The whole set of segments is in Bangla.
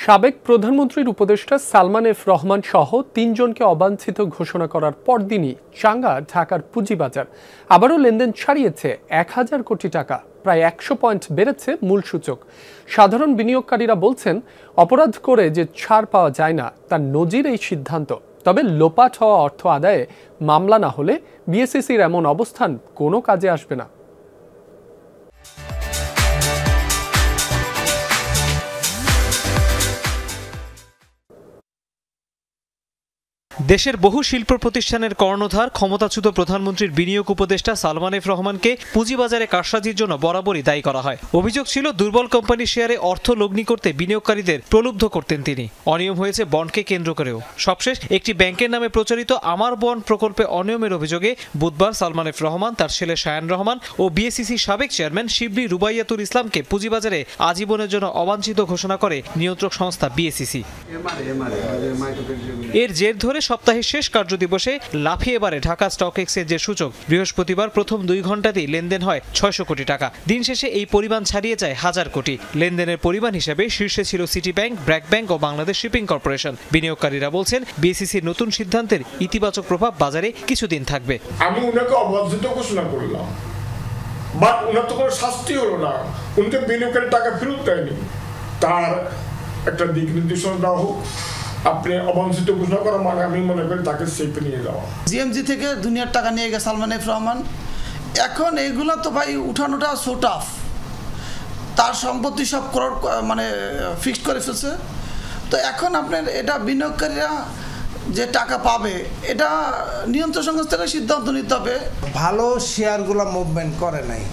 সাবেক প্রধানমন্ত্রীর উপদেষ্টা সালমান এফ রহমান সহ ৩ জনকে অবাঞ্ছিত ঘোষণা করার পরদিনই চাঙ্গা ঢাকার পুঁজিবাজার। আবারও লেনদেন ছাড়িয়েছে ১,০০০ কোটি টাকা, প্রায় ১০০ পয়েন্ট বেড়েছে মূল সূচক। সাধারণ বিনিয়োগকারীরা বলছেন, অপরাধ করে যে ছাড় পাওয়া যায় না তার নজির এই সিদ্ধান্ত। তবে লোপাট হওয়া অর্থ আদায়ে মামলা না হলে বিএসইসির এমন অবস্থান কোনো কাজে আসবে না। দেশের বহু শিল্প প্রতিষ্ঠানের কর্ণধার ক্ষমতাচ্যুত প্রধানমন্ত্রীর বিনিয়োগ উপদেষ্টা সালমান এফ রহমানকে পুঁজিবাজারে কারসাজির জন্য বরাবরই দায়ী করা হয়। অভিযোগ ছিল, দুর্বল কোম্পানির শেয়ারে অর্থ লগ্নি করতে বিনিয়োগকারীদের প্রলুব্ধ করতেন তিনি। অনিয়ম হয়েছে বন্ডকে কেন্দ্র করেও। সবশেষ একটি ব্যাংকের নামে প্রচারিত আমার বন্ড প্রকল্পে অনিয়মের অভিযোগে বুধবার সালমান এফ রহমান, তার ছেলে শায়ান রহমান ও বিএসইসি সাবেক চেয়ারম্যান শিবলি রুবাইয়াতুল ইসলামকে পুঁজিবাজারে আজীবনের জন্য অবাঞ্ছিত ঘোষণা করে নিয়ন্ত্রক সংস্থা বিএসইসি। এর জের ধরে সপ্তাহের শেষ কার্যদিবসে লাফিয়ে বাড়ে ঢাকা স্টক এক্সচেঞ্জের সূচক। বৃহস্পতিবার প্রথম 2 ঘণ্টাতেই লেনদেন হয় ৬০০ কোটি টাকা। দিন শেষে এই পরিমাণ ছাড়িয়ে যায় ১,০০০ কোটি। লেনদেনের পরিমাণ হিসেবে শীর্ষে ছিল সিটি ব্যাংক, ব্র্যাক ব্যাংক ও বাংলাদেশ শিপিং কর্পোরেশন। বিনিয়োগকারীরা বলছেন, বিএসইসির নতুন সিদ্ধান্তের ইতিবাচক প্রভাব বাজারে কিছুদিন থাকবে। আমি উনাকে অবাঞ্ছিত ঘোষণা করলাম, বাট উনার তো কোনো শাস্তি হলো না, উনকে বিনিয়োগের টাকা ফেরত দেয়নি। তার একটা দিক নির্দেশনা দেওয়া হোক। আপনি অবাঞ্ছিত ঘোষণা করা মানে আমি মনে করি তাকে সেফে নিয়ে যাওয়া। জিএমজি থেকে দুনিয়ার টাকা নিয়ে গেছে সালমান এফ রহমান। এখন এগুলো তো ভাই উঠানোটা সো টাফ। তার সম্পত্তি সব মানে ফিক্সড করে ফেলছে। তো এখন আপনার এটা বিনিয়োগকারীরা যে টাকা পাবে, এটা নিয়ন্ত্রণ সংস্থাকে সিদ্ধান্ত নিতে হবে। ভালো শেয়ারগুলো মুভমেন্ট করে নাই,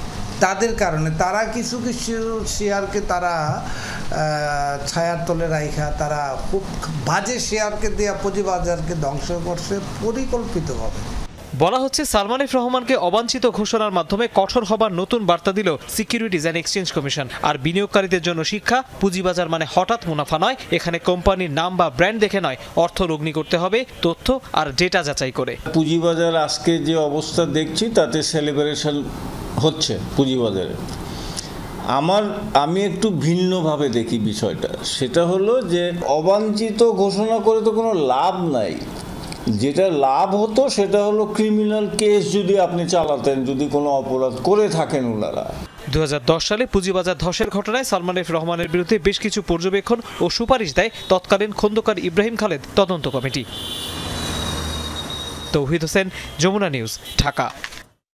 তাদের কারণে তারা কিছু কিছু শেয়ারকে তারা ছায়ার তলে রাখা, তারা খুব বাজে শেয়ারকে দিয়ে পুঁজিবাজারকে ধ্বংস করছে পরিকল্পিতভাবে। বলা হচ্ছে, সালমান এফ রহমানকে অবাঞ্ছিত ঘোষণার মাধ্যমে কঠোর হবার নতুন বার্তা দিল সিকিউরিটিজ অ্যান্ড এক্সচেঞ্জ কমিশন। আর বিনিয়োগকারীদের জন্য শিক্ষা, পুঁজিবাজার মানে হঠাৎ মুনাফা নয়। এখানে কোম্পানির নাম বা ব্র্যান্ড দেখে নয়, অর্থ লগ্নি করতে হবে তথ্য আর ডেটা যাচাই করে। পুঁজিবাজার আজকে যে অবস্থা দেখছি তাতে সেলিব্রেশন হচ্ছে পুঁজিবাজারে। আমি একটু ভিন্নভাবে দেখি বিষয়টা। সেটা হলো যে অবাঞ্ছিত ঘোষণা করে তো কোনো লাভ নাই। যেটা লাভ হতো সেটা হলো ক্রিমিনাল কেস যদি আপনি চালাতেন, যদি কোনো অপরাধ করে থাকেন ওনারা। 2010 সালে পুঁজিবাজার ধসের ঘটনায় সালমান এফ রহমানের বিরুদ্ধে বেশ কিছু পর্যবেক্ষণ ও সুপারিশ দেয় তৎকালীন খন্দকার ইব্রাহিম খালেদ তদন্ত কমিটি। তৌহিদ হোসেন, যমুনা নিউজ, ঢাকা।